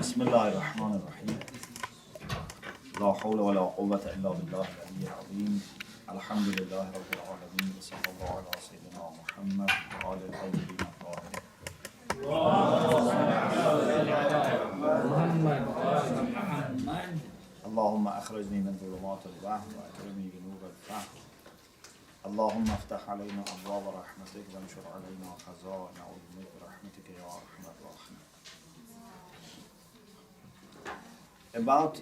بسم الله الرحمن الرحيم لا حول ولا قوة إلا بالله العلي العظيم الحمد لله رب العالمين وصلى الله على سيدنا محمد وعلى الطيبين الطاهرين اللهم أخرجني من ظلمات الوهم وأكرمني بنور الفهم اللهم افتح علينا أبواب رحمتك وانشر علينا خزائن علمك برحمتك يا أرحم الراحمين. About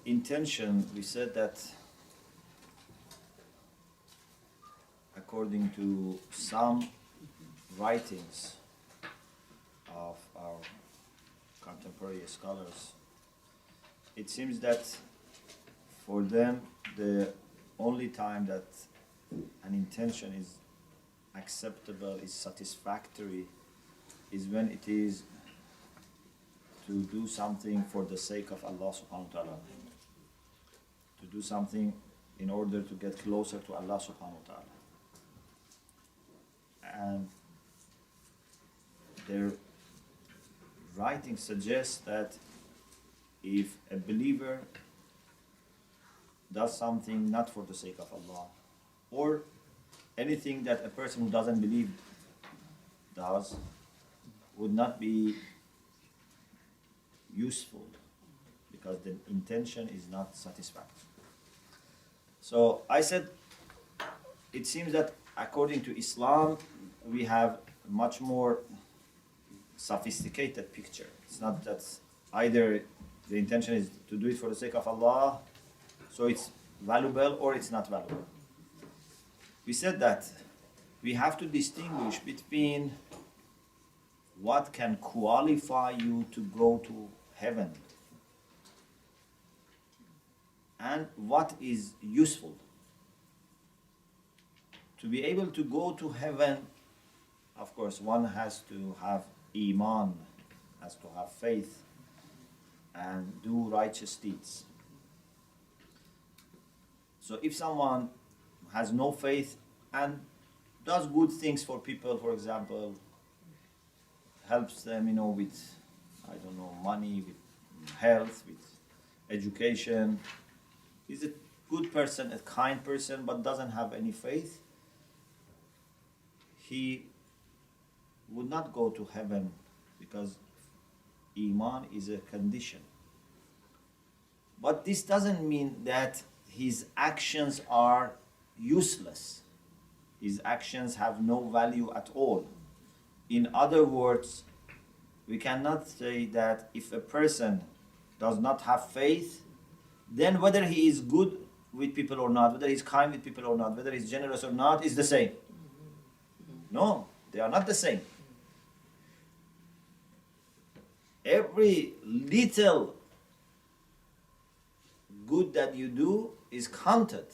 intention, we said that according to some writings of our contemporary scholars, it seems that for them the only time that an intention is acceptable, is satisfactory, is when it is to do something for the sake of Allah subhanahu wa ta'ala, to do something in order to get closer to Allah subhanahu wa ta'ala. And their writing suggests that if a believer does something not for the sake of Allah, or anything that a person who doesn't believe does, would not be useful because the intention is not satisfactory. So I said, it seems that according to Islam, we have much more sophisticated picture. It's not that either the intention is to do it for the sake of Allah, so it's valuable, or it's not valuable. We said that we have to distinguish between what can qualify you to go to heaven and what is useful. To be able to go to heaven, of course, one has to have iman, has to have faith and do righteous deeds. So if someone has no faith and does good things for people, for example, helps them, with, money, with health, with education, is a good person, a kind person, but doesn't have any faith, he would not go to heaven because iman is a condition. But this doesn't mean that his actions are useless. His actions have no value at all. In other words, we cannot say that if a person does not have faith, then whether he is good with people or not, whether he's kind with people or not, whether he's generous or not, is the same. No, they are not the same. Every little good that you do is counted.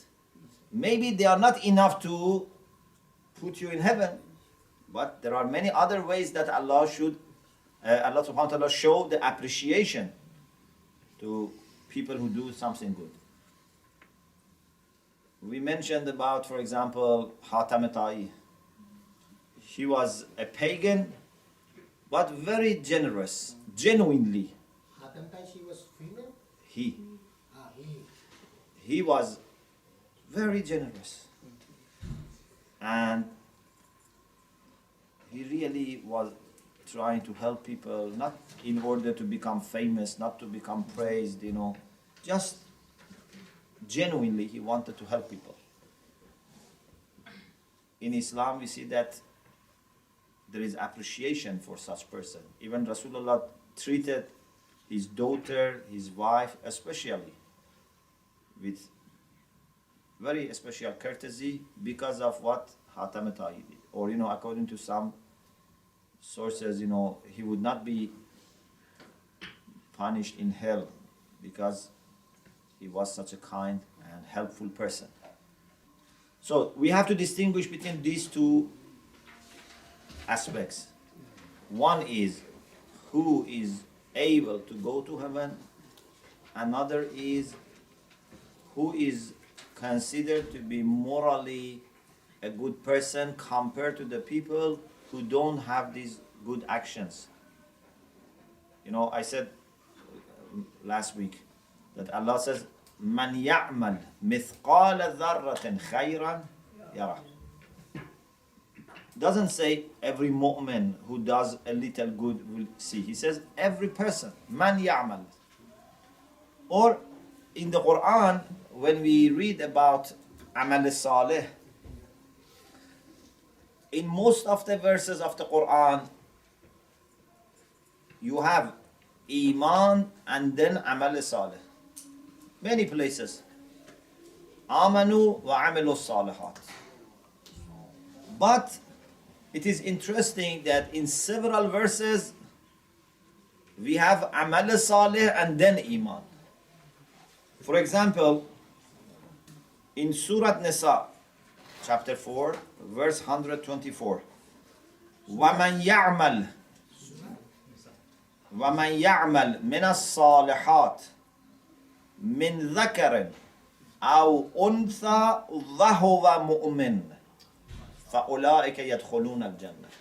Maybe they are not enough to put you in heaven, but there are many other ways that Allah subhanahu wa ta'ala show the appreciation to people who do something good. We mentioned about, for example, Hatam Ta'i. He was a pagan, but very generous, genuinely. Hatam Ta'i, she was female? He was very generous. And he really was trying to help people, not in order to become famous, not to become praised, just genuinely he wanted to help people. In Islam, we see that there is appreciation for such person. Even Rasulullah treated his daughter, his wife, especially with very special courtesy because of what Hatam Ta'i did. Or, according to some sources, he would not be punished in hell because he was such a kind and helpful person. So we have to distinguish between these two aspects. One is who is able to go to heaven. Another is who is considered to be morally a good person compared to the people who don't have these good actions. You know, I said last week that Allah says, "Man ya'mal mithqala dharratin khayran yarah." Doesn't say every mu'min who does a little good will see. He says every person, man ya'mal. Or in the Quran, when we read about amal salih, in most of the verses of the Quran, you have iman and then amal salih. Many places. Amanu wa amilu salihat. But it is interesting that in several verses we have amal salih and then iman. For example, in Surah Nisa, chapter 4, verse 124, وَمَنْ يَعْمَلْ مِنَ الصَّالِحَاتِ مِنْ ذَكَرٍ أَوْ أُنْثَى وَهُوَ مُؤْمِنٌ فَأُولَٰئِكَ يَدْخُلُونَ الْجَنَّةِ.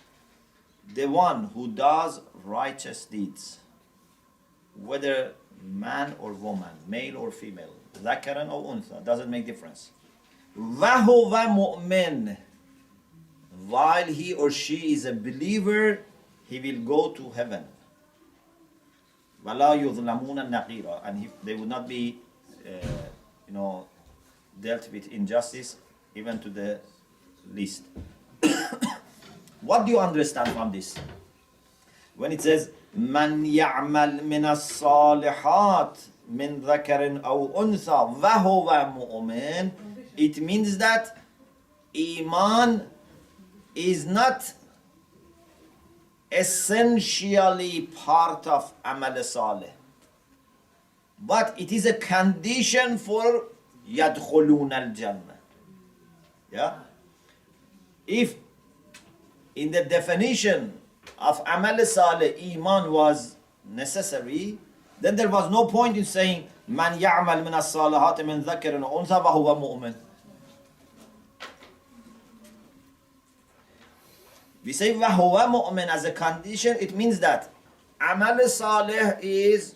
The one who does righteous deeds, whether man or woman, male or female, ذَكَرًا أو أُنْثَى, doesn't make difference. وَهُوَ مُؤْمِنٌ, while he or she is a believer, he will go to heaven. وَلَا يُظْلَمُونَ نَقِيرًا, and they would not be dealt with injustice even to the least. What do you understand from this? When it says مَنْ يَعْمَلْ مِنَ الصَّالِحَاتِ مِنْ ذَكَرٍ أَوْ أُنْثَى وَهُوَ مُؤْمِنٌ, it means that Iman is not essentially part of Amal Saleh, but it is a condition for يَدْخُلُونَ الْجَنَّةِ. Yeah? If in the definition of Amal Saleh, Iman was necessary, then there was no point in saying Man ya'mal min as-salihati min dhakarin wa untha wa huwa mu'min. We say wa huwa mu'min as a condition. It means that Amal Saleh is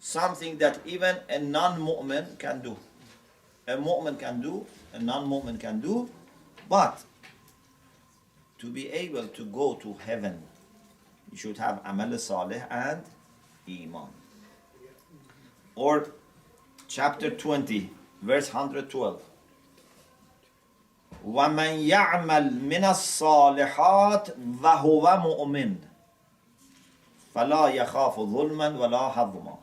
something that even a non-mu'min can do. A mu'min can do, a non-mu'min can do, but to be able to go to heaven, you should have Amal Saleh and Iman. Or chapter 20, verse 112. وَمَنْ يَعْمَلْ مِنَ الصَّالِحَاتِ وَهُوَ مُؤْمِنٌ فَلَا يَخَافُ ظُلْمًا وَلَا حَظْمًا.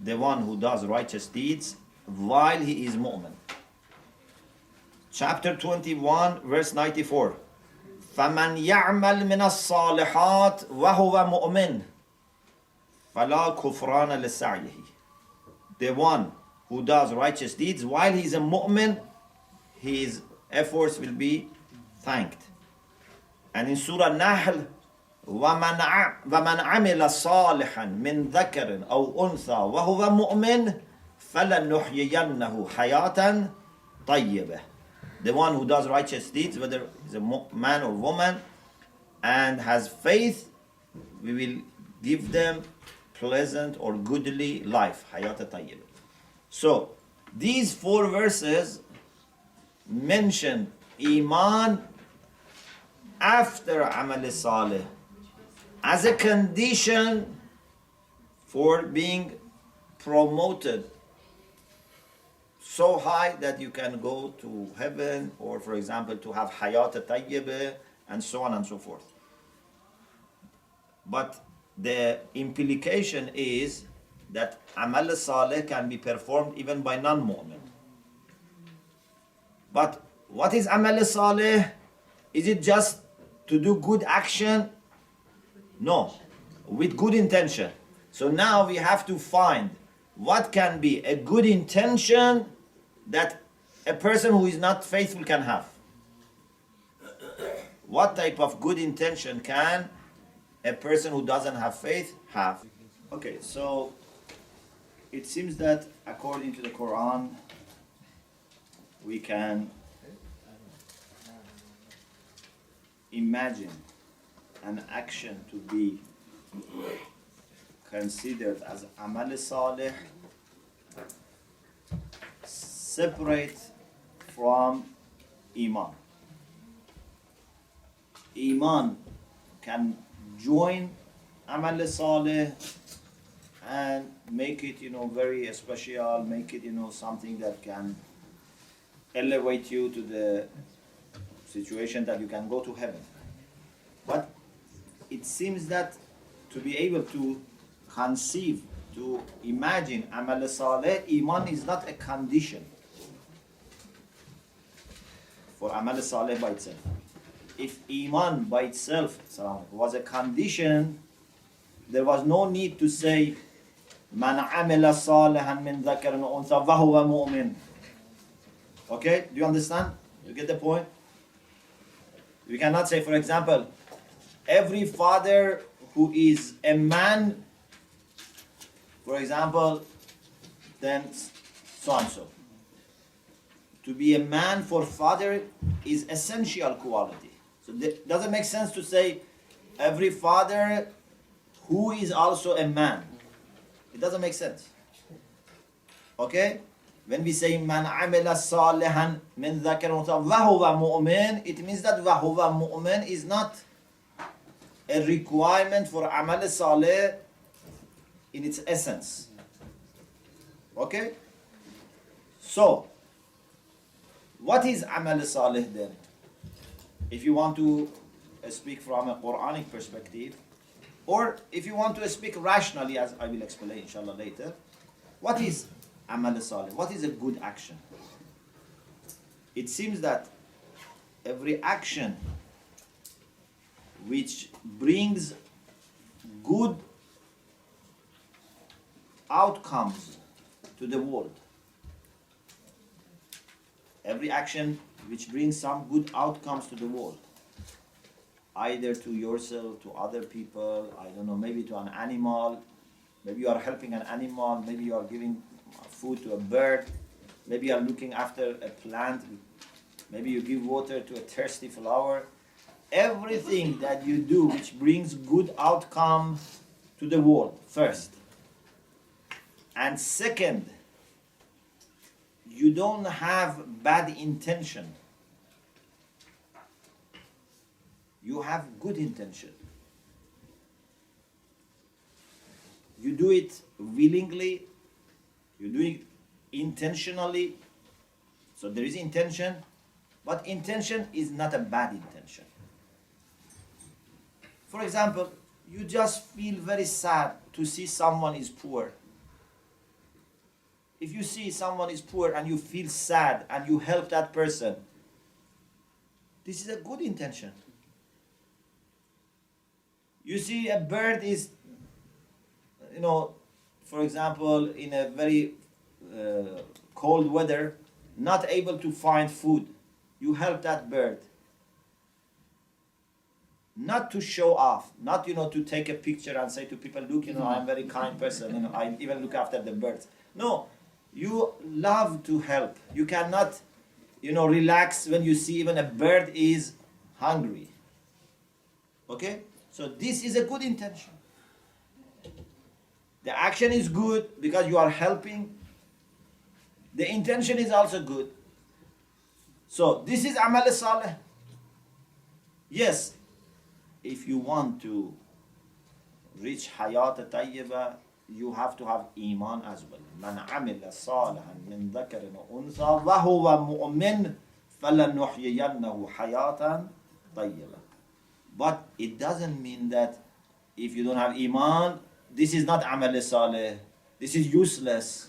The one who does righteous deeds while he is mu'min. Chapter 21, verse 94. فَمَنْ يَعْمَلْ مِنَ الصَّالِحَاتِ وَهُوَ مُؤْمِنٌ فَلَا كُفْرَانَ لِسَعْيِهِ. The one who does righteous deeds while he is a mu'min, his efforts will be thanked. And in Surah Nahl, وَمَنْ عَمِلَ صَالِحًا مِنْ ذَكَرٍ أَوْ أُنْثَى وَهُوَ مُؤْمِنٌ فَلَنُحْيِيَنَّهُ حَيَاةً طَيِّبَةً. The one who does righteous deeds, whether he's a man or woman, and has faith, we will give them pleasant or goodly life. Hayat tayyib. So, these four verses mention Iman after Amal Saleh as a condition for being promoted so high that you can go to heaven, or for example to have Hayat tayyib, and so on and so forth. But the implication is that Amal Saleh can be performed even by non-mu'min. But what is Amal Saleh? Is it just to do good action? No, with good intention. So now we have to find what can be a good intention that a person who is not faithful can have. What type of good intention can a person who doesn't have faith have? Okay, so it seems that according to the Quran, we can imagine an action to be considered as amal salih separate from iman. Iman can join amal salih and make it, very special, make it, something that can elevate you to the situation that you can go to heaven. But it seems that to be able to conceive, to imagine amal saleh, iman is not a condition for amal saleh by itself. If iman by itself was a condition, there was no need to say man amila salihan min dhakarin wa untha wa huwa mu'min. Okay, do you understand? You get the point? We cannot say, for example, every father who is a man, for example, then so and so. To be a man for father is essential quality. So it doesn't make sense to say every father who is also a man. It doesn't make sense. Okay? When we say man amila salihan min dhakarin wa huwa mu'min, it means that wa huwa mu'min is not a requirement for amal salih in its essence. Okay? So, what is amal salih then? If you want to speak from a Quranic perspective, or if you want to speak rationally, as I will explain inshallah later, what is amal salih? What is a good action? It seems that every action which brings good outcomes to the world, every action which brings some good outcomes to the world, either to yourself, to other people, I don't know, maybe to an animal, maybe you are helping an animal, maybe you are giving food to a bird, maybe you are looking after a plant, maybe you give water to a thirsty flower. Everything that you do which brings good outcome to the world, first. And second, you don't have bad intention. You have good intention. You do it willingly, you do it intentionally. So there is intention, but intention is not a bad intention. For example, you just feel very sad to see someone is poor. If you see someone is poor and you feel sad and you help that person, this is a good intention. You see a bird is, for example, in a very cold weather, not able to find food. You help that bird. Not to show off, not, to take a picture and say to people, look, I'm a very kind person, I even look after the birds. No, you love to help. You cannot, relax when you see even a bird is hungry. Okay? So this is a good intention. The action is good because you are helping. The intention is also good. So this is amal salih. Yes, if you want to reach hayat tayyiba, you have to have iman as well. Man amila salihan min dhakarin wa untha wa huwa mu'min falanuhyiyannahu hayatan tayyiba. But it doesn't mean that if you don't have iman, this is not amal salih. This is useless.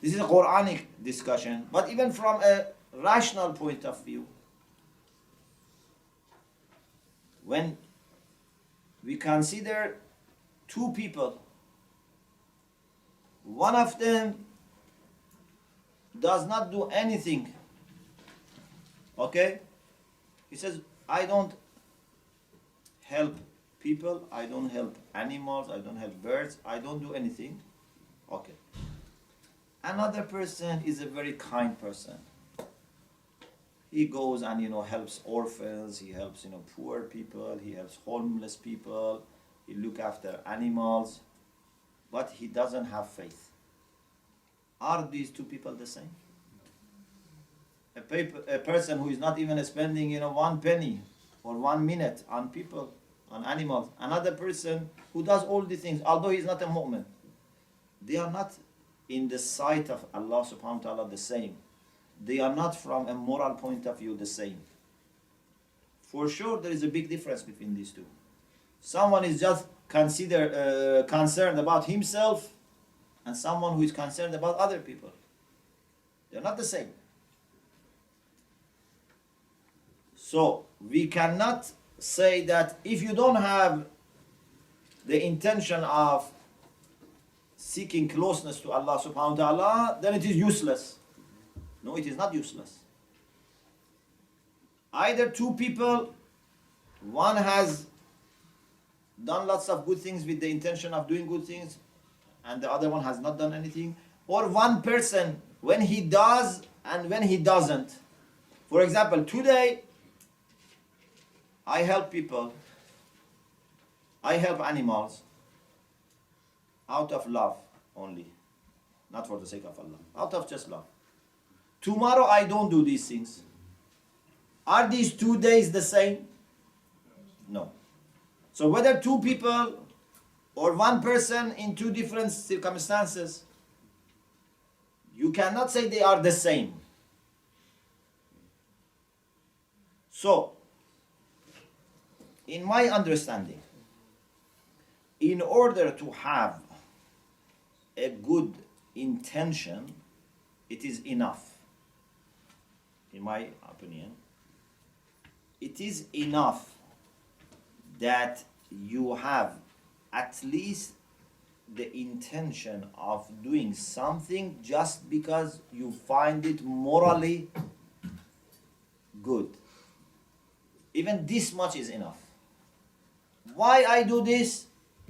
This is a Quranic discussion, but even from a rational point of view, when we consider two people, one of them does not do anything, okay? He says, I don't help people, I don't help animals, I don't help birds, I don't do anything. Okay. Another person is a very kind person. He goes and helps orphans, he helps poor people, he helps homeless people, he look after animals, but he doesn't have faith. Are these two people the same? A person who is not even spending, 1 penny or 1 minute on people, on animals. Another person who does all these things, although he's not a mu'min. They are not in the sight of Allah subhanahu wa ta'ala the same. They are not from a moral point of view the same. For sure there is a big difference between these two. Someone is just concerned about himself, and someone who is concerned about other people. They're not the same. So we cannot say that if you don't have the intention of seeking closeness to Allah subhanahu wa ta'ala, then it is useless. No, it is not useless. Either two people, one has done lots of good things with the intention of doing good things, and the other one has not done anything, or one person, when he does and when he doesn't. For example, today, I help people, I help animals out of love only, not for the sake of Allah, out of just love. Tomorrow I don't do these things. Are these 2 days the same? No. So whether two people or one person in two different circumstances, you cannot say they are the same. So, in my understanding, in order to have a good intention, it is enough. In my opinion, it is enough that you have at least the intention of doing something just because you find it morally good. Even this much is enough. Why I do this?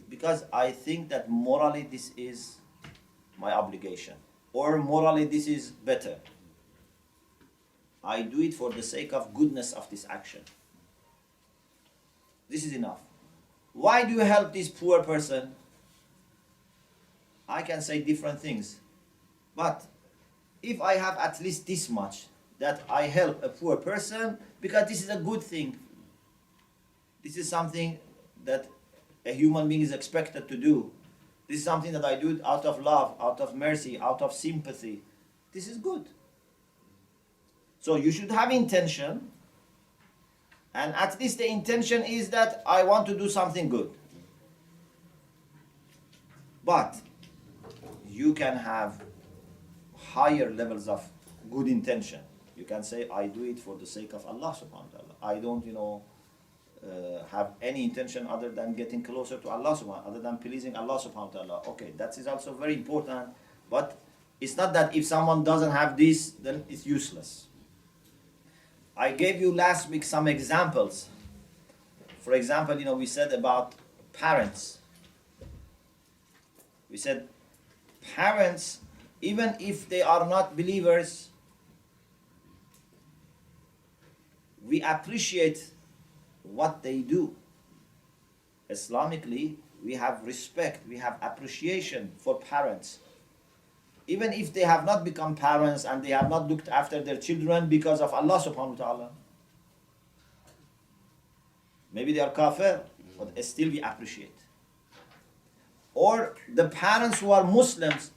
Because I think that morally this is my obligation, or morally this is better. I do it for the sake of goodness of this action. This is enough. Why do you help this poor person? I can say different things. But if I have at least this much, that I help a poor person because this is a good thing. This is something that a human being is expected to do. This is something that I do out of love, out of mercy, out of sympathy. This is good. So you should have intention, and at least the intention is that I want to do something good. But you can have higher levels of good intention. You can say, I do it for the sake of Allah subhanahu wa ta'ala. I don't, have any intention other than getting closer to Allah subhanahu wa ta'ala, other than pleasing Allah subhanahu wa ta'ala. Okay, that is also very important. But it's not that if someone doesn't have this, then it's useless. I gave you last week some examples. For example, we said about parents. We said parents, even if they are not believers, we appreciate what they do. Islamically, we have respect, we have appreciation for parents. Even if they have not become parents and they have not looked after their children because of Allah subhanahu wa ta'ala. Maybe they are kafir, but still we appreciate. Or the parents who are Muslims,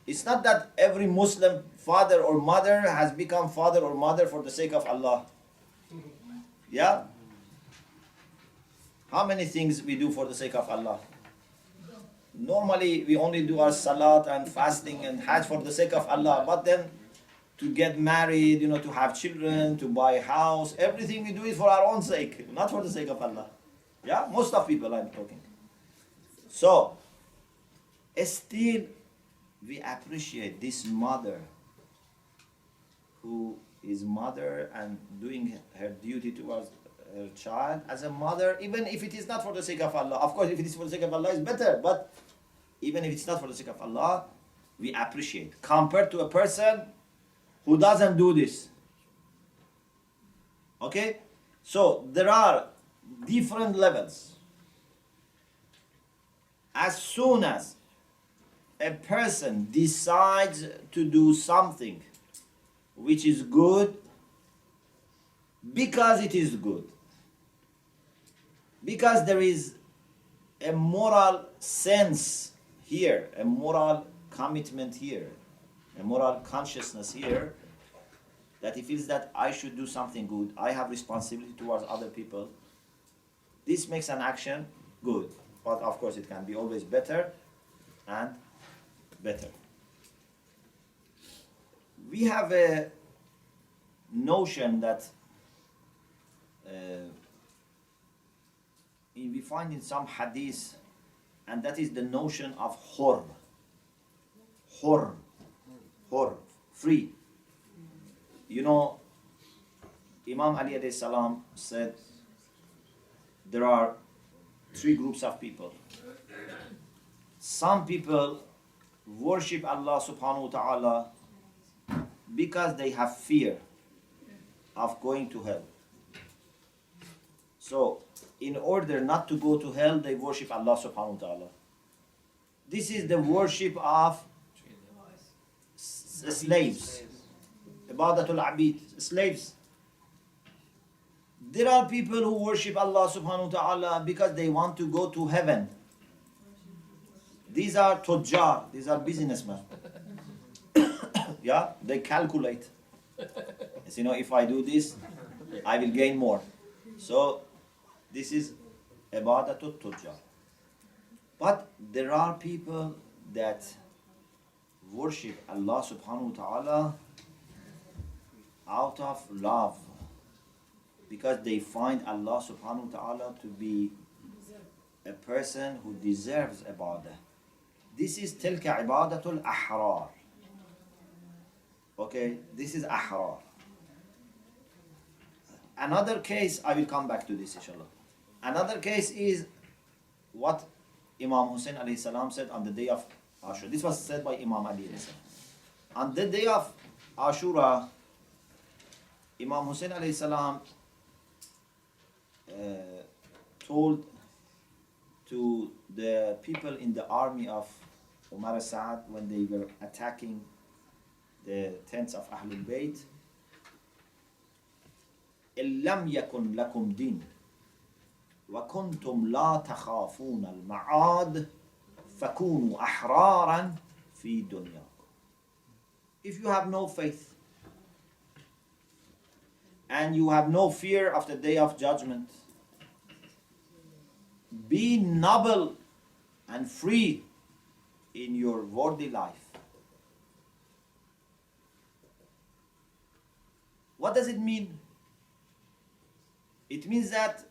it's not that every Muslim father or mother has become father or mother for the sake of Allah. Yeah? How many things we do for the sake of Allah? Normally, we only do our salat and fasting and hajj for the sake of Allah. But then, to get married, to have children, to buy a house, everything we do is for our own sake, not for the sake of Allah. Yeah? Most of people I'm talking. So, still, we appreciate this mother who is mother and doing her duty towards her child as a mother, even if it is not for the sake of Allah. Of course, if it is for the sake of Allah, it's better. But even if it's not for the sake of Allah, we appreciate. Compared to a person who doesn't do this. Okay? So, there are different levels. as soon as a person decides to do something which is good because it is good, because there is a moral sense here, a moral commitment here, a moral consciousness here, that he feels that I should do something good, I have responsibility towards other people, this makes an action good. But of course it can be always better and better. We have a notion that we find in some hadith, and that is the notion of hur, free. You know, Imam Ali alayhi salam said there are three groups of people. Some people worship Allah subhanahu wa ta'ala because they have fear of going to hell. So, in order not to go to hell, they worship Allah subhanahu wa ta'ala. This is the worship of slaves. Ibadatul abid, slaves. There are people who worship Allah subhanahu wa ta'ala because they want to go to heaven. These are tujjar, these are businessmen. Yeah, they calculate. As you know, if I do this, I will gain more. So, this is ibadatul tujjar. But there are people that worship Allah subhanahu wa ta'ala out of love, because they find Allah subhanahu wa ta'ala to be a person who deserves ibadah. This is tilka ibadatul ahrar. Okay, this is ahrar. Another case, I will come back to this inshallah. Another case is what Imam Hussein alayhi salam said on the day of Ashura. This was said by Imam Ali alayhi salam. On the day of Ashura, Imam Hussein alayhi salam told to the people in the army of Umar Sa'ad when they were attacking the tents of Ahlul Bayt, إِلَّمْ يَكُنْ لَكُمْ دِينٌ وَكُنْتُمْ لَا تَخَافُونَ الْمَعَادِ فَكُونُوا أَحْرَارًا فِي دُنْيَاكُمْ. If you have no faith and you have no fear of the day of judgment, be noble and free in your worldly life. What does it mean? It means that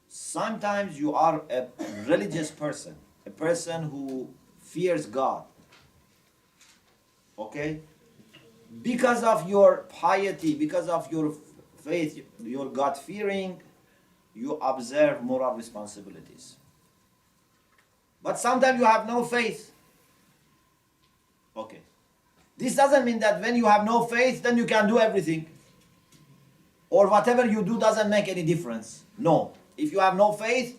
sometimes you are a religious person, a person who fears God. Okay? Because of your piety, because of your faith, your God-fearing, you observe moral responsibilities. But sometimes you have no faith. Okay. This doesn't mean that when you have no faith, then you can do everything. Or whatever you do doesn't make any difference. No. If you have no faith,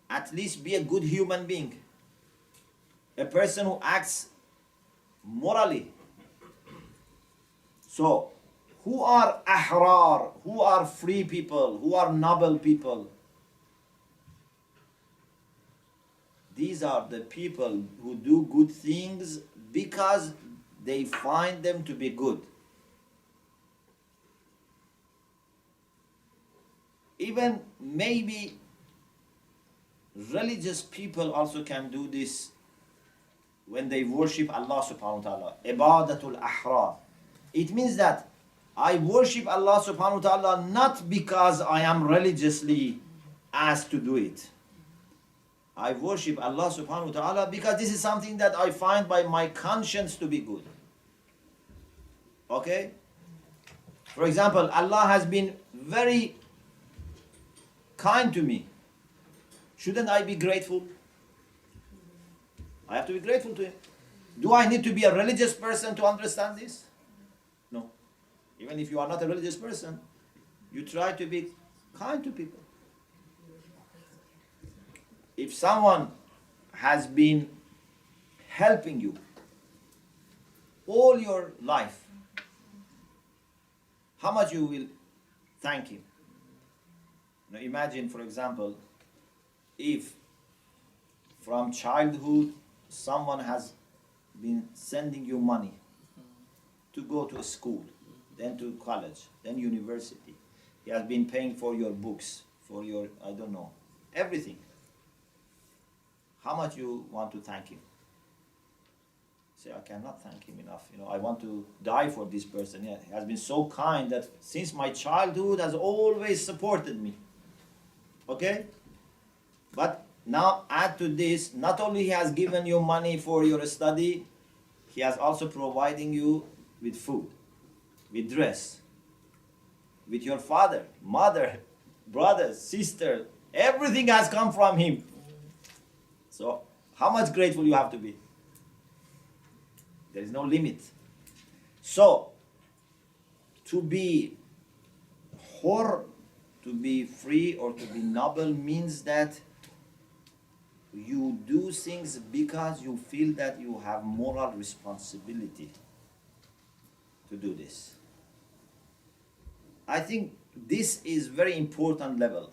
at least be a good human being. A person who acts morally. So, who are ahrar? Who are free people? Who are noble people? These are the people who do good things because they find them to be good. Even maybe religious people also can do this when they worship Allah subhanahu wa ta'ala. Ibadatul ahrar. It means that I worship Allah subhanahu wa ta'ala not because I am religiously asked to do it. I worship Allah subhanahu wa ta'ala because this is something that I find by my conscience to be good. Okay? For example, Allah has been very kind to me. Shouldn't I be grateful? I have to be grateful to Him. Do I need to be a religious person to understand this? No. Even if you are not a religious person, you try to be kind to people. If someone has been helping you all your life, how much you will thank him? Now imagine, for example, if from childhood someone has been sending you money to go to a school, then to college, then university. He has been paying for your books, for your, I don't know, everything. How much you want to thank him? Say, I cannot thank him enough. I want to die for this person. Yeah, he has been so kind that since my childhood has always supported me. Okay? But now add to this, not only he has given you money for your study, he has also providing you with food, with dress, with your father, mother, brother, sister. Everything has come from him. So how much grateful you have to be? There is no limit. So to be hur, to be free or to be noble means that you do things because you feel that you have moral responsibility to do this. I think this is very important level.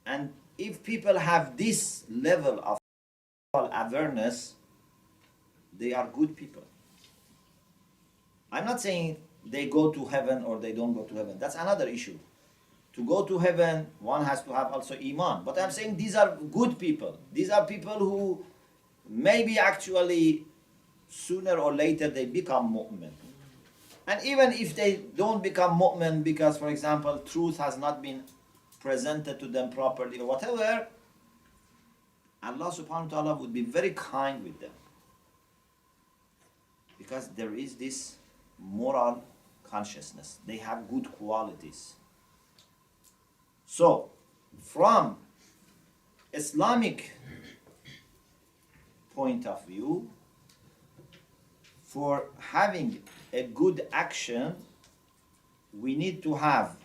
And if people have this level of awareness, they are good people. I'm not saying they go to heaven or they don't go to heaven. That's another issue. To go to heaven, one has to have also iman. But I'm saying these are good people. These are people who maybe actually sooner or later they become mu'min. And even if they don't become mu'min because, for example, truth has not been presented to them properly or whatever, Allah subhanahu wa ta'ala would be very kind with them. Because there is this moral consciousness. They have good qualities. So, from Islamic point of view, for having a good action, we need to have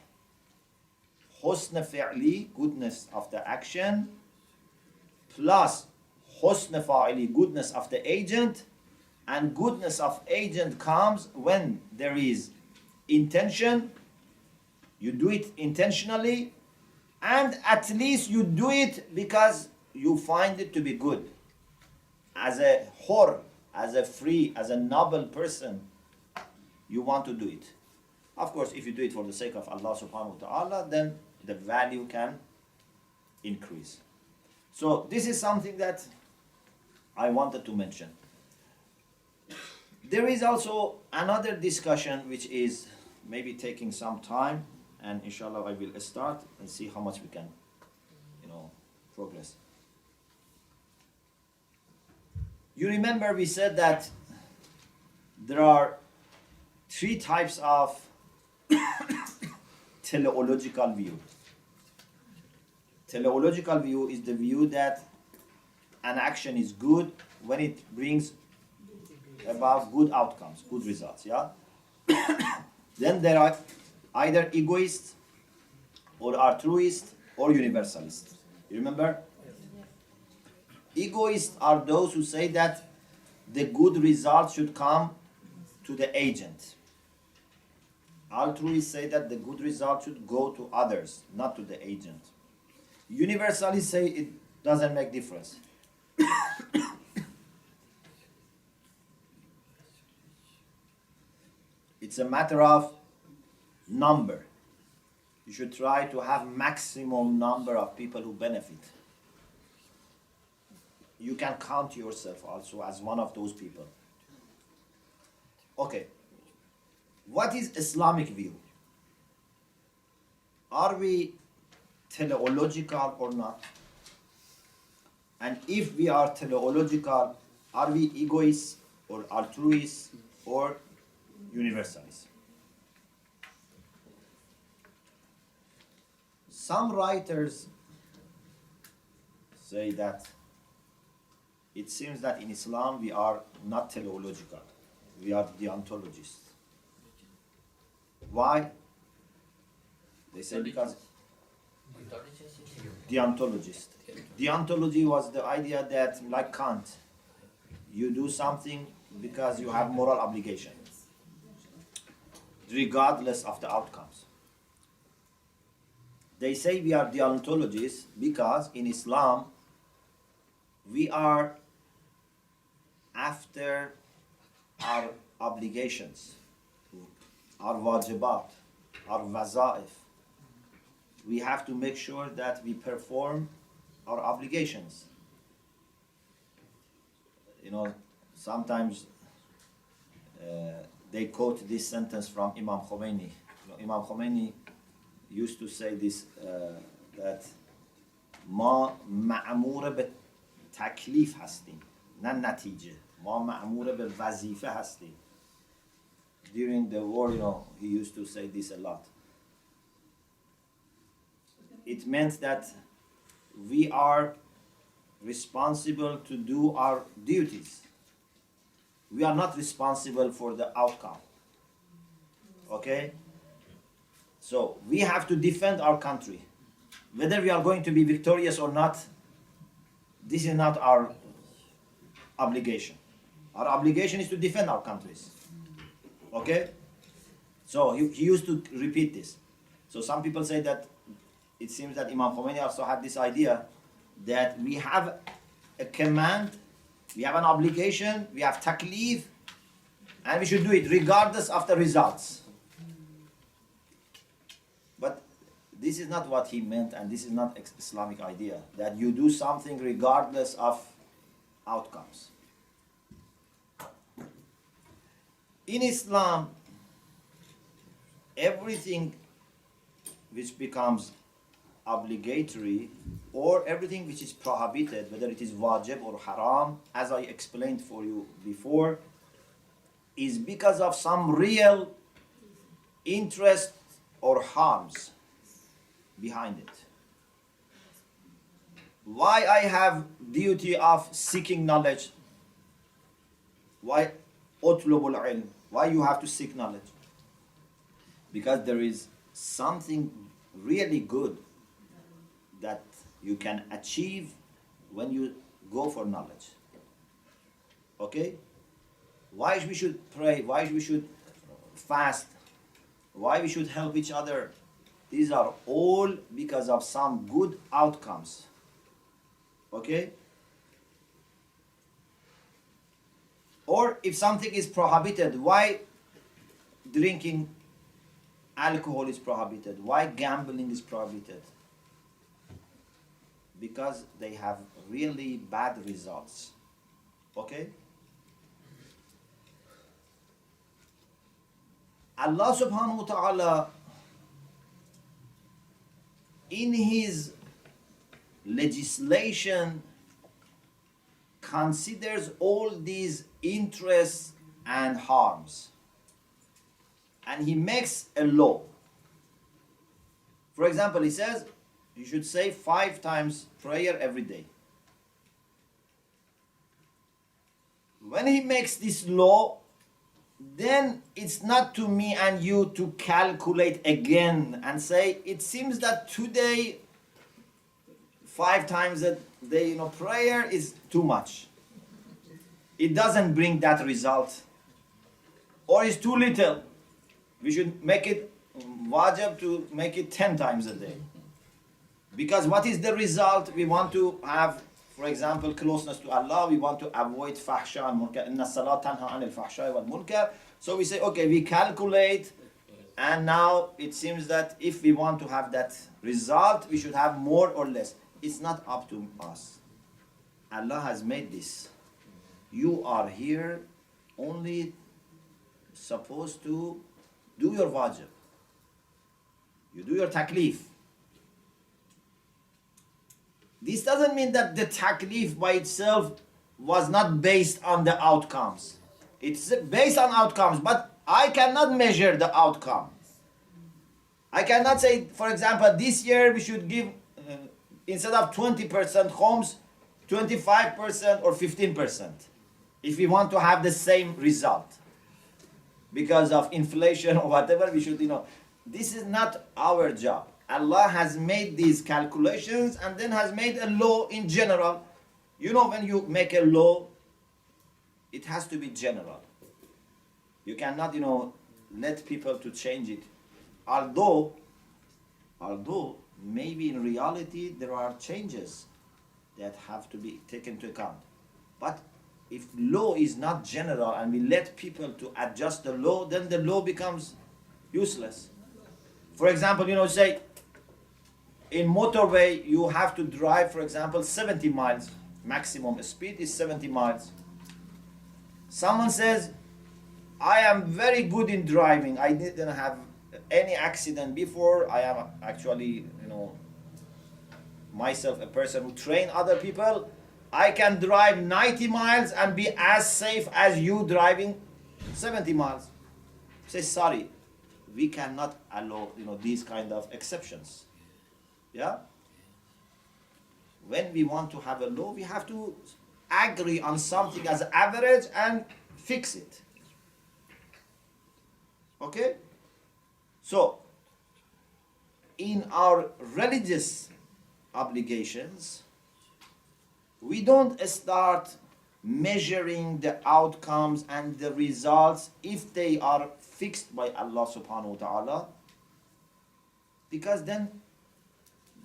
husn fi'li, goodness of the action, plus husn fa'ili, goodness of the agent, and goodness of agent comes when there is intention, you do it intentionally, and at least you do it because you find it to be good. As a hur, as a free, as a noble person, you want to do it. Of course, if you do it for the sake of Allah subhanahu wa ta'ala, then the value can increase. So this is something that I wanted to mention. There is also another discussion which is maybe taking some time, and inshallah I will start and see how much we can, progress. You remember we said that there are 3 types of teleological view. Teleological view is the view that an action is good when it brings about good outcomes, good results, yeah? Then there are either egoists or altruists or universalists. You remember? Egoists are those who say that the good results should come to the agent. Altruists say that the good result should go to others, not to the agent. Universalists say it doesn't make difference. It's a matter of number. You should try to have maximum number of people who benefit. You can count yourself also as one of those people. Okay. What is Islamic view? Are we teleological or not? And if we are teleological, are we egoists or altruists or universalists? Some writers say that it seems that in Islam we are not teleological, we are deontologists. Why? They say because Deontologist. Deontology was the idea that, like Kant, you do something because you have moral obligation, regardless of the outcomes. They say we are deontologists because in Islam, we are after our obligations, our wajibat, our wazaif. We have to make sure that we perform our obligations. You know, sometimes they quote this sentence from Imam Khomeini. You know, Imam Khomeini used to say this, that ما معمور به تکلیف هستیم نه نتیجه ما معمور به وظیفه هستیم. During the war, you know, he used to say this a lot. It meant that we are responsible to do our duties. We are not responsible for the outcome. Okay? So we have to defend our country. Whether we are going to be victorious or not, this is not our obligation. Our obligation is to defend our countries. Okay? So he used to repeat this. So some people say that it seems that Imam Khomeini also had this idea that we have a command, we have an obligation, we have taklif, and we should do it regardless of the results. But this is not what he meant, and this is not Islamic idea, that you do something regardless of outcomes. In Islam, everything which becomes obligatory or everything which is prohibited, whether it is wajib or haram, as I explained for you before, is because of some real interest or harms behind it. Why I have duty of seeking knowledge? Why utlubul ilm? Why you have to seek knowledge? Because there is something really good that you can achieve when you go for knowledge. Okay? Why we should pray? Why we should fast? Why we should help each other? These are all because of some good outcomes. Okay? Or if something is prohibited, why drinking alcohol is prohibited? Why gambling is prohibited? Because they have really bad results. Okay? Allah subhanahu wa ta'ala, in his legislation, considers all these interests and harms. And he makes a law. For example, he says, you should say 5 times prayer every day. When he makes this law, then it's not to me and you to calculate again and say, it seems that today 5 times a day, prayer is too much. It doesn't bring that result. Or it's too little. We should make it wajib to make it 10 times a day. Because what is the result? We want to have, for example, closeness to Allah. We want to avoid fahsha and munkar. Inna salat tanha anil fahsha wal munkar. So we say, okay, we calculate, and now it seems that if we want to have that result, we should have more or less. It's not up to us. Allah has made this. You are here only supposed to do your wajib. You do your taklif. This doesn't mean that the taklif by itself was not based on the outcomes. It's based on outcomes, but I cannot measure the outcome. I cannot say, for example, this year we should give, instead of 20% homes, 25% or 15%. If we want to have the same result. Because of inflation or whatever, we should, this is not our job. Allah has made these calculations and then has made a law in general. You know, when you make a law, it has to be general. You cannot, let people to change it. Although maybe in reality there are changes that have to be taken into account. But if law is not general and we let people to adjust the law, then the law becomes useless. For example, say in motorway you have to drive, for example, 70 miles. Maximum speed is 70 miles. Someone says, I am very good in driving. I didn't have any accident before. I am actually, myself a person who train other people. I can drive 90 miles and be as safe as you driving 70 miles. Say, sorry, we cannot allow, these kind of exceptions. Yeah? When we want to have a law, we have to agree on something as average and fix it. Okay? So, in our religious obligations, we don't start measuring the outcomes and the results if they are fixed by Allah subhanahu wa ta'ala, because then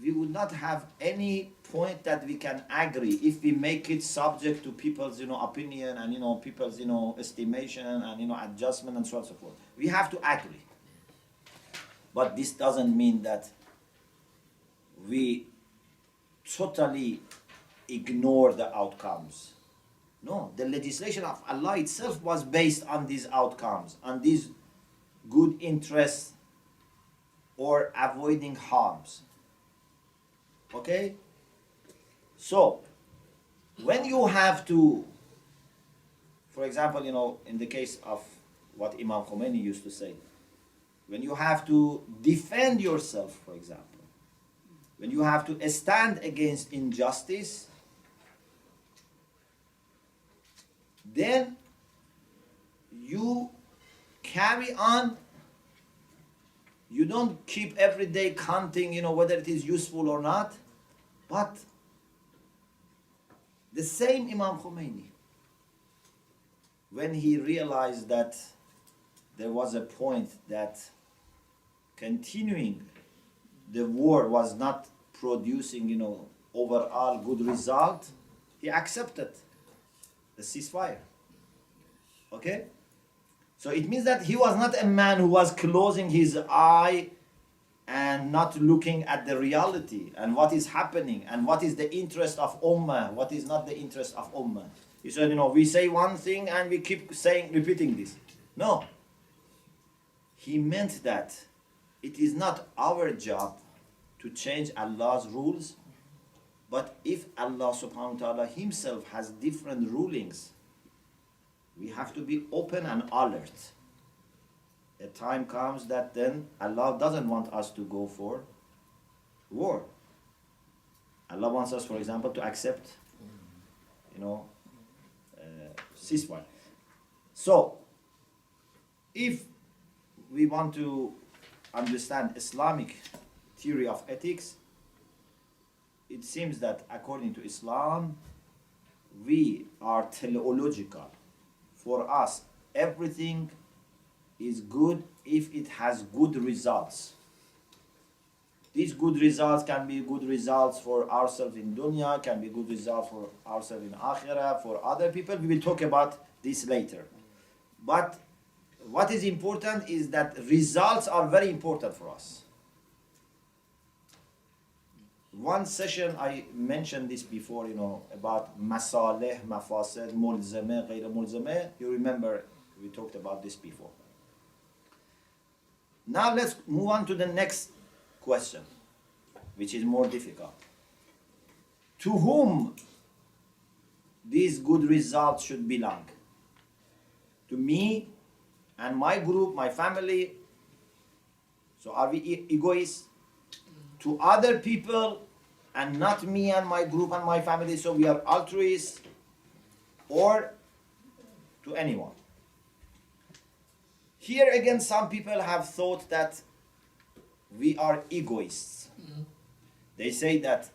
we would not have any point that we can agree if we make it subject to people's opinion and people's estimation and adjustment and so on and so forth. We have to agree. But this doesn't mean that we totally ignore the outcomes. No, the legislation of Allah itself was based on these outcomes, on these good interests or avoiding harms. Okay? So, when you have to, for example, in the case of what Imam Khomeini used to say, when you have to defend yourself, for example, when you have to stand against injustice, then you carry on. You don't keep every day counting, whether it is useful or not. But the same Imam Khomeini, when he realized that there was a point that continuing the war was not producing, overall good result, he accepted the ceasefire. Okay? So it means that he was not a man who was closing his eye and not looking at the reality and what is happening and what is the interest of Ummah, what is not the interest of Ummah. He said, we say one thing and we keep repeating this. No. He meant that it is not our job to change Allah's rules, but if Allah subhanahu wa ta'ala himself has different rulings, we have to be open and alert. A time comes that then Allah doesn't want us to go for war. Allah wants us, for example, to accept, ceasefire. So, if we want to understand Islamic theory of ethics, it seems that according to Islam, we are teleological. For us, everything is good if it has good results. These good results can be good results for ourselves in dunya, can be good results for ourselves in akhirah, for other people. We will talk about this later. But what is important is that results are very important for us. One session I mentioned this before, about masalih, mafasid, mulzameh, ghayr mulzameh. You remember we talked about this before. Now let's move on to the next question, which is more difficult. To whom these good results should belong? To me and my group, my family? So are we egoists? To other people and not me and my group and my family, so we are altruists? Or to anyone? Here again, some people have thought that we are egoists. They say that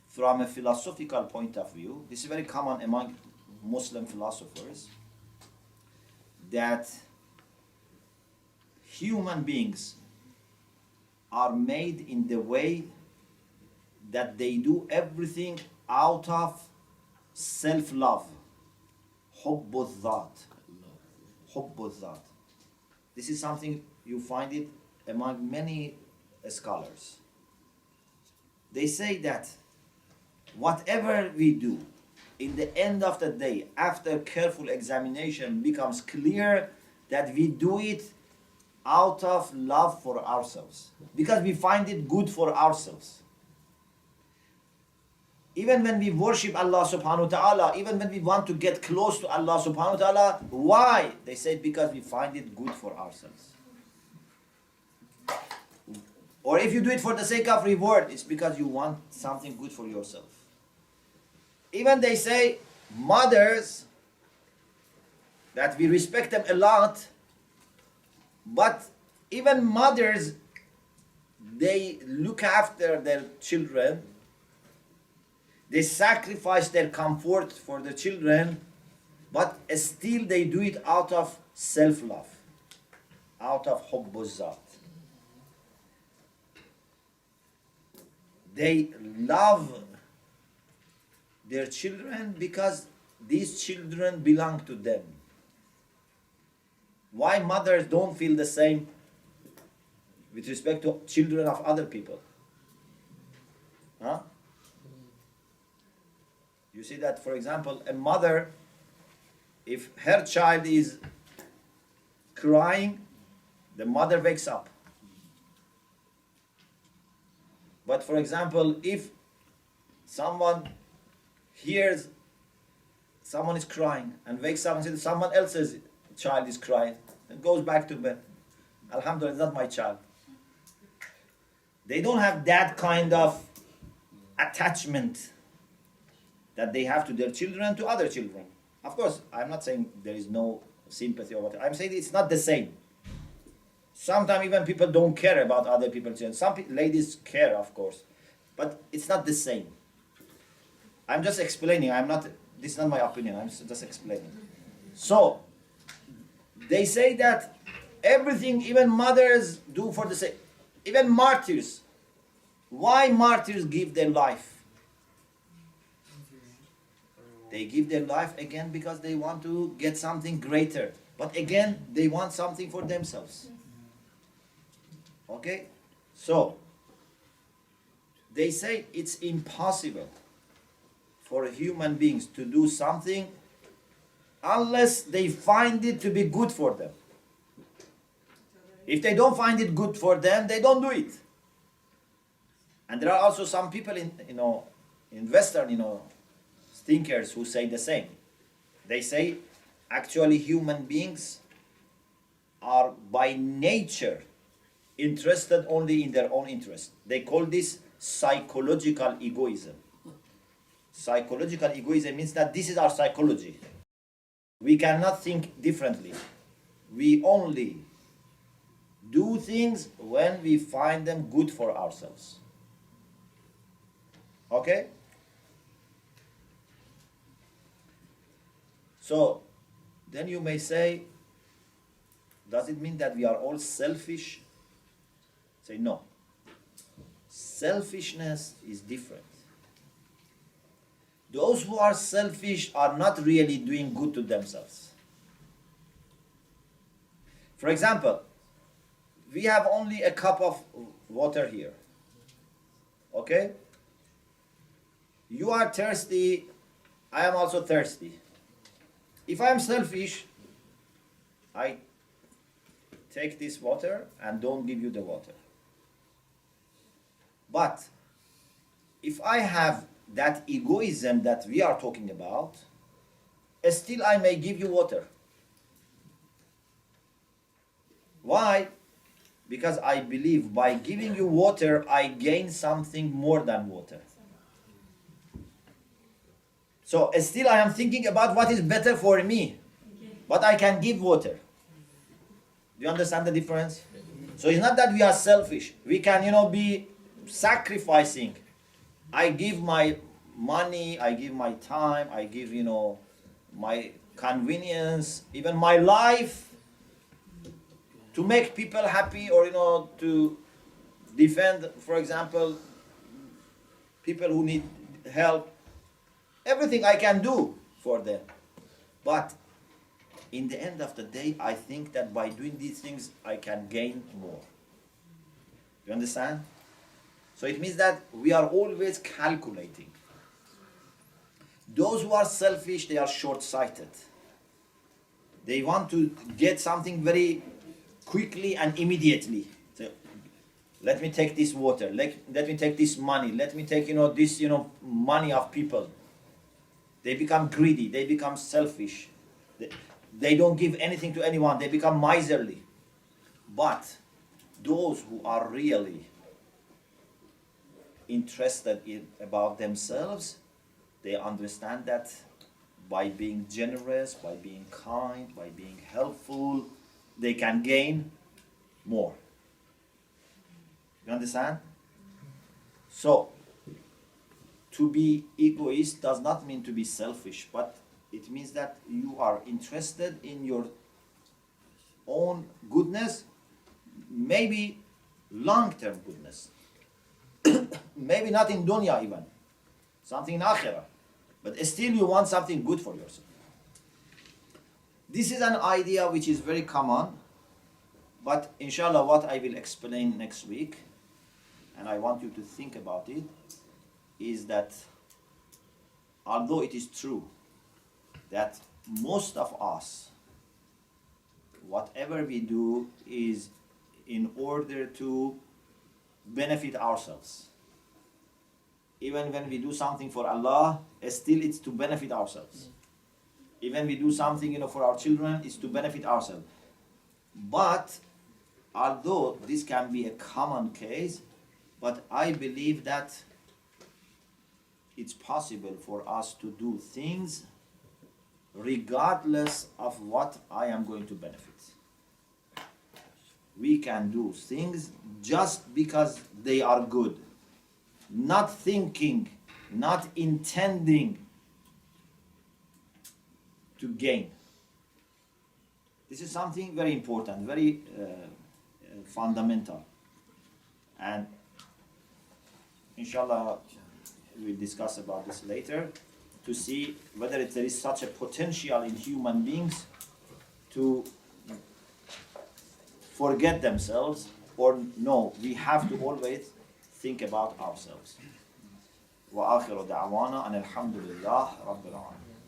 from a philosophical point of view, this is very common among Muslim philosophers, that human beings are made in the way that they do everything out of self-love. Hubbu dhat. Hubbu dhat. This is something you find it among many scholars. They say that whatever we do, in the end of the day, after careful examination, becomes clear that we do it out of love for ourselves, because we find it good for ourselves. Even when we worship Allah subhanahu wa ta'ala, even when we want to get close to Allah subhanahu wa ta'ala, why? They say because we find it good for ourselves. Or if you do it for the sake of reward, it's because you want something good for yourself. Even they say mothers, that we respect them a lot, but even mothers, they look after their children, they sacrifice their comfort for the children, but still they do it out of self-love, out of hubbu zat. They love their children because these children belong to them. Why mothers don't feel the same with respect to children of other people? Huh? You see that, for example, a mother, if her child is crying, the mother wakes up. But for example, if someone hears someone is crying and wakes up and says someone else's child is crying and goes back to bed, Alhamdulillah, it's not my child. They don't have that kind of attachment that they have to their children, to other children. Of course, I'm not saying there is no sympathy or whatever. I'm saying it's not the same. Sometimes even people don't care about other people's children. Some ladies care, of course, but it's not the same. I'm just explaining. This is not my opinion. I'm just explaining. So, they say that everything, even mothers do for the sake. Even martyrs. Why martyrs give their life? They give their life again because they want to get something greater. But again, they want something for themselves. Okay? So, they say it's impossible for human beings to do something unless they find it to be good for them. If they don't find it good for them, they don't do it. And there are also some people in Western, thinkers who say the same. They say actually human beings are by nature interested only in their own interest. They call this psychological egoism. Psychological egoism means that this is our psychology. We cannot think differently. We only do things when we find them good for ourselves. Okay? So, then you may say, does it mean that we are all selfish? Say no. Selfishness is different. Those who are selfish are not really doing good to themselves. For example, we have only a cup of water here. Okay? You are thirsty, I am also thirsty. If I am selfish, I take this water and don't give you the water. But if I have that egoism that we are talking about, still I may give you water. Why? Because I believe by giving you water, I gain something more than water. So still I am thinking about what is better for me, but I can give water. Do you understand the difference? So it's not that we are selfish. We can, be sacrificing. I give my money, I give my time, I give, my convenience, even my life to make people happy, or, to defend, for example, people who need help. Everything I can do for them. But in the end of the day, I think that by doing these things, I can gain more. You understand? So it means that we are always calculating. Those who are selfish, they are short-sighted. They want to get something very quickly and immediately. So, let me take this water, let me take this money, let me take, this, money of people. They become greedy, they become selfish. They don't give anything to anyone, they become miserly. But those who are really interested about themselves, they understand that by being generous, by being kind, by being helpful, they can gain more. You understand? So, to be egoist does not mean to be selfish, but it means that you are interested in your own goodness, maybe long-term goodness. Maybe not in dunya even, something in akhirah. But still you want something good for yourself. This is an idea which is very common, but inshallah what I will explain next week, and I want you to think about it, is that although it is true that most of us, whatever we do is in order to benefit ourselves. Even when we do something for Allah, still it's to benefit ourselves. Even we do something, for our children, it's to benefit ourselves. But although this can be a common case, but I believe that it's possible for us to do things regardless of what I am going to benefit. We can do things just because they are good, not thinking, not intending to gain. This is something very important, very fundamental. And inshallah, we'll discuss about this later to see whether there is such a potential in human beings to forget themselves, or no, we have to always think about ourselves. وآخر دعوانا أن الحمد لله رب العالمين.